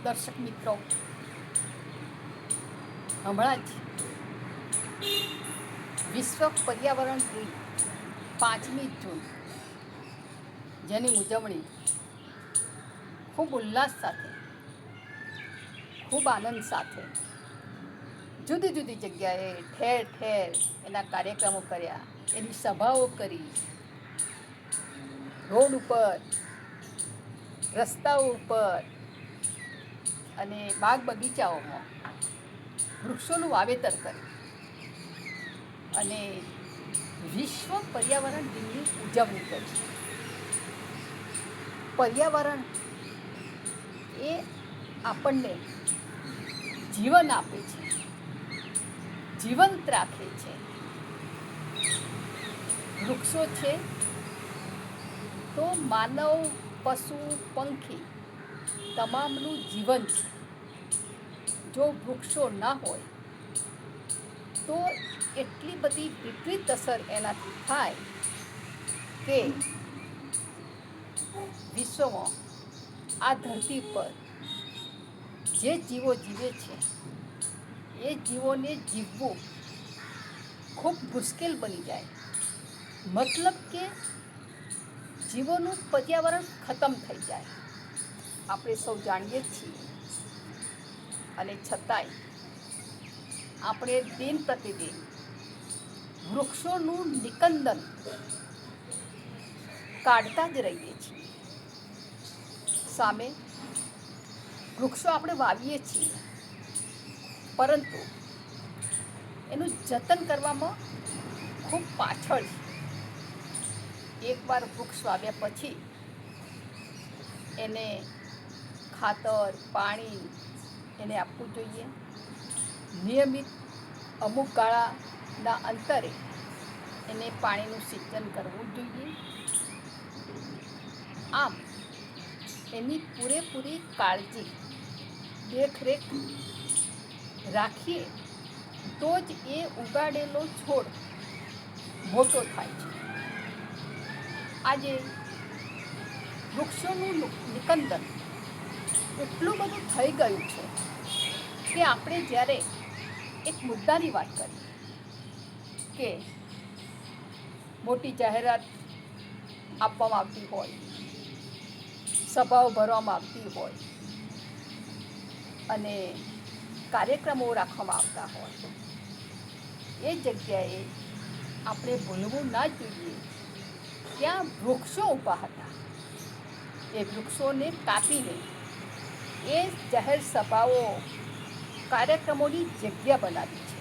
દર્શક મિત્રો, હમણાં જ વિશ્વ પર્યાવરણ દિન 5મી જૂન, જેની ઉજવણી ખૂબ ઉલ્લાસ સાથે, ખૂબ આનંદ સાથે જુદી જુદી જગ્યાએ ઠેર ઠેર એના કાર્યક્રમો કર્યા, એની સભાઓ કરી, રોડ ઉપર, રસ્તાઓ ઉપર અને બાગ બગીચાઓમાં વૃક્ષોનું વાવેતર કર્યું અને વિશ્વ પર્યાવરણ દિનની ઉજવણી કરી. પર્યાવરણ એ આપણને જીવન આપે છે, જીવંત રાખે છે. વૃક્ષો છે તો માનવ, પશુ, પંખી તમામનું જીવન છે. જો વૃક્ષો ના હોય તો એટલી બધી વિપરીત અસર એનાથી થાય કે વિશ્વમાં, આ ધરતી પર જે જીવો જીવે છે એ જીવોને જીવવું ખૂબ મુશ્કેલ બની જાય. મતલબ કે જીવોનું પર્યાવરણ ખતમ થઈ જાય. આપણે સૌ જાણીએ જ છીએ, અને છતાંય આપણે દિન પ્રતિદિન વૃક્ષોનું નિકંદન કાઢતા જ રહીએ છીએ. સામે વૃક્ષો આપણે વાવીએ છીએ, પરંતુ એનું જતન કરવામાં ખૂબ પાછળ છે. એકવાર વૃક્ષ વાવ્યા પછી એને ખાતર, પાણી એને આપવું જોઈએ. નિયમિત અમુક ગાળાના અંતરે એને પાણીનું સિંચન કરવું જોઈએ. આમ એની પૂરેપૂરી કાળજી, દેખરેખ રાખીએ તો જ એ ઉગાડેલો છોડ મોટો થાય છે. આજે વૃક્ષોનું નિકંદન એટલું બધું થઈ ગયું છે કે આપણે જ્યારે એક મુદ્દાની વાત કરીએ કે મોટી જાહેરાત આપવામાં આવતી હોય, સભાઓ ભરવામાં આવતી હોય અને કાર્યક્રમો રાખવામાં આવતા હોય, એ જગ્યાએ આપણે ભૂલવું ના જોઈએ. ત્યાં વૃક્ષો ઊભા હતા. એ વૃક્ષોને કાપીને એ જાહેર સભાઓ, કાર્યક્રમોની જગ્યા બનાવી છે.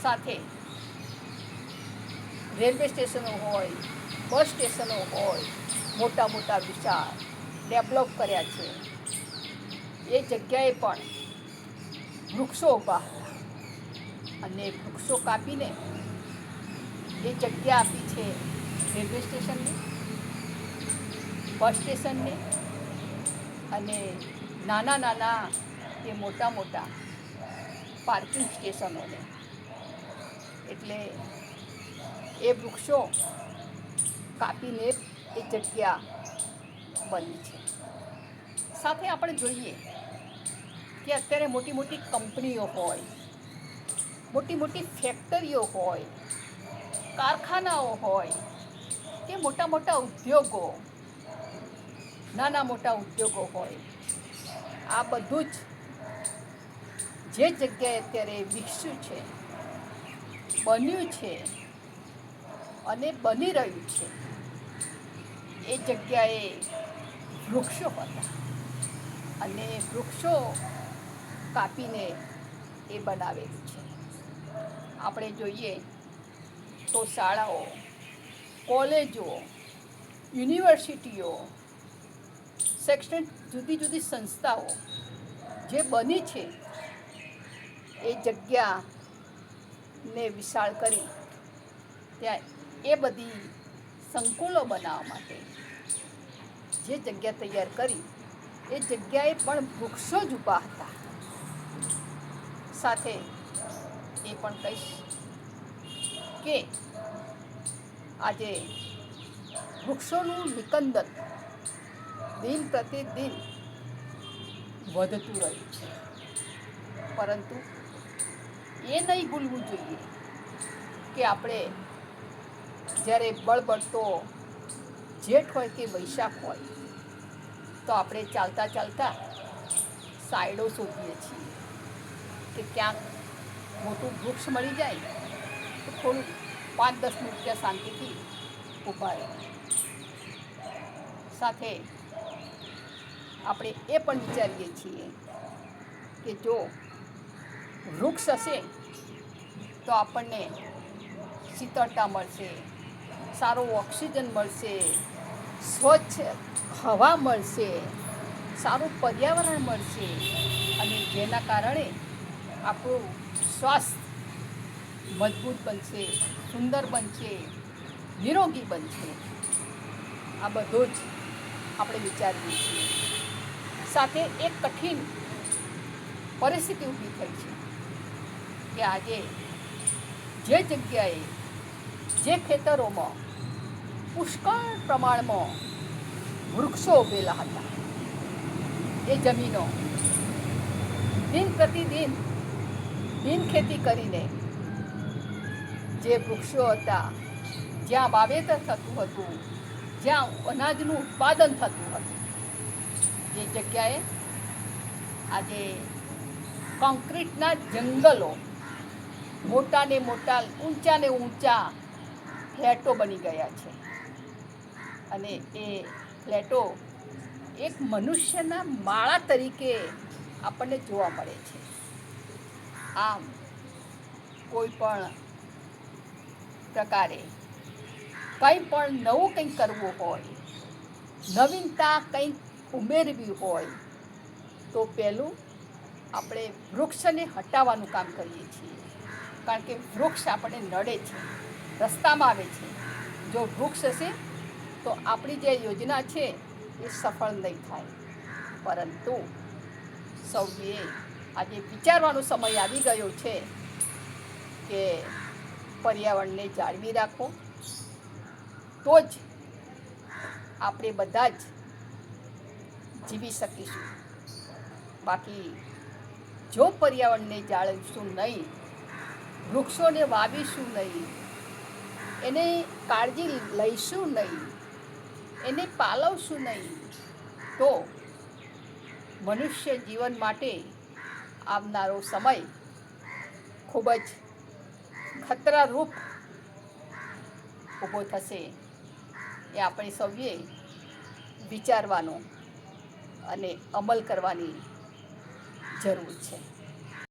સાથે રેલવે સ્ટેશનો હોય, બસ સ્ટેશનો હોય, મોટા મોટા વિશાળ ડેવલપ કર્યા છે. એ જગ્યાએ પણ વૃક્ષો ઊભા હતા અને વૃક્ષો કાપીને એ જગ્યા આપી છે રેલવે સ્ટેશનને, બસ સ્ટેશનને અને નાના નાના કે મોટા મોટા પાર્કિંગ સ્ટેશનોને. એટલે એ વૃક્ષો કાપીને એ જગ્યા બની છે. સાથે આપણે જોઈએ કે અત્યારે મોટી મોટી કંપનીઓ હોય, મોટી મોટી ફેક્ટરીઓ હોય, કારખાનાઓ હોય કે મોટા મોટા ઉદ્યોગો, નાના મોટા ઉદ્યોગો હોય, આ બધું જ જે જગ્યાએ અત્યારે વિકસ્યું છે, બન્યું છે અને બની રહ્યું છે, એ જગ્યાએ વૃક્ષો હતા અને વૃક્ષો કાપીને એ બનાવેલું છે. આપણે જોઈએ તો શાળાઓ, કોલેજો, યુનિવર્સિટીઓ, શૈક્ષણિક જુદી જુદી સંસ્થાઓ જે બની છે, એ જગ્યાને વિશાળ કરી ત્યાં એ બધી સંકુલો બનાવવા માટે જે જગ્યા તૈયાર કરી, એ જગ્યાએ પણ વૃક્ષો જ ઊભા હતા. સાથે એ પણ કહીશ કે આજે વૃક્ષોનું નિકંદન દિન પ્રતિદિન વધતું રહ્યું છે. પરંતુ એ નહીં ભૂલવું જોઈએ કે આપણે જ્યારે બળબડતો જેઠ હોય કે વૈશાખ હોય તો આપણે ચાલતા ચાલતા સાઈડો શોધીએ છીએ કે ક્યાંક મોટું વૃક્ષ મળી જાય તો થોડું 5-10 મિનિટ ત્યાં શાંતિથી ઊભા રહે. સાથે આપણે એ પણ વિચારીએ છીએ કે જો વૃક્ષ હશે તો આપણને શીતળતા મળશે, સારો ઓક્સિજન મળશે, સ્વચ્છ હવા મળશે, સારું પર્યાવરણ મળશે અને જેના કારણે આપણું સ્વાસ્થ્ય મજબૂત બનશે, સુંદર બનશે, નિરોગી બનશે. આ બધું જ આપણે વિચારીએ છીએ. સાથે એક કઠિન પરિસ્થિતિ ઊભી થઈ છે કે આજે જે જગ્યાએ જે ખેતરોમાં પુષ્કળ પ્રમાણમાં વૃક્ષો ઉભેલા હતા એ જમીનો દિન પ્રતિદિન બિનખેતી કરીને જે વૃક્ષો હતા જ્યાં વાવેતર થતું હતું, જ્યાં અનાજનું ઉત્પાદન થતું હતું, એ જગ્યાએ આજે કોન્ક્રીટના જંગલો, મોટા ને મોટા, ઊંચા ને ઊંચા ફ્લેટો બની ગયા છે અને એ ફ્લેટો એક મનુષ્યના માળા તરીકે આપણને જોવા મળે છે. આમ કોઈ પણ પ્રકારે કંઈ પણ નવું કંઈક કરવું હોય, નવીનતા કંઈક ઉમેરવી હોય તો પહેલું આપણે વૃક્ષને હટાવવાનું કામ કરીએ છીએ. કારણ કે વૃક્ષ આપણને નડે છે, રસ્તામાં આવે છે. જો વૃક્ષ હશે તો આપણી જે યોજના છે એ સફળ નહીં થાય. પરંતુ સૌએ આજે વિચારવાનો સમય આવી ગયો છે કે પર્યાવરણને જાળવી રાખો તો જ આપણે બધા જ જીવી શકીશું. બાકી જો પર્યાવરણને જાળવીશું નહીં, વૃક્ષોને વાવીશું નહીં, એને કાળજી લઈશું નહીં, એને પાલવશું નહીં તો મનુષ્ય જીવન માટે આવનારો સમય ખૂબ જ ખતરારૂપ ઊભો થશે. એ આપણે સૌએ વિચારવાનો અને અમલ કરવાની જરૂર છે.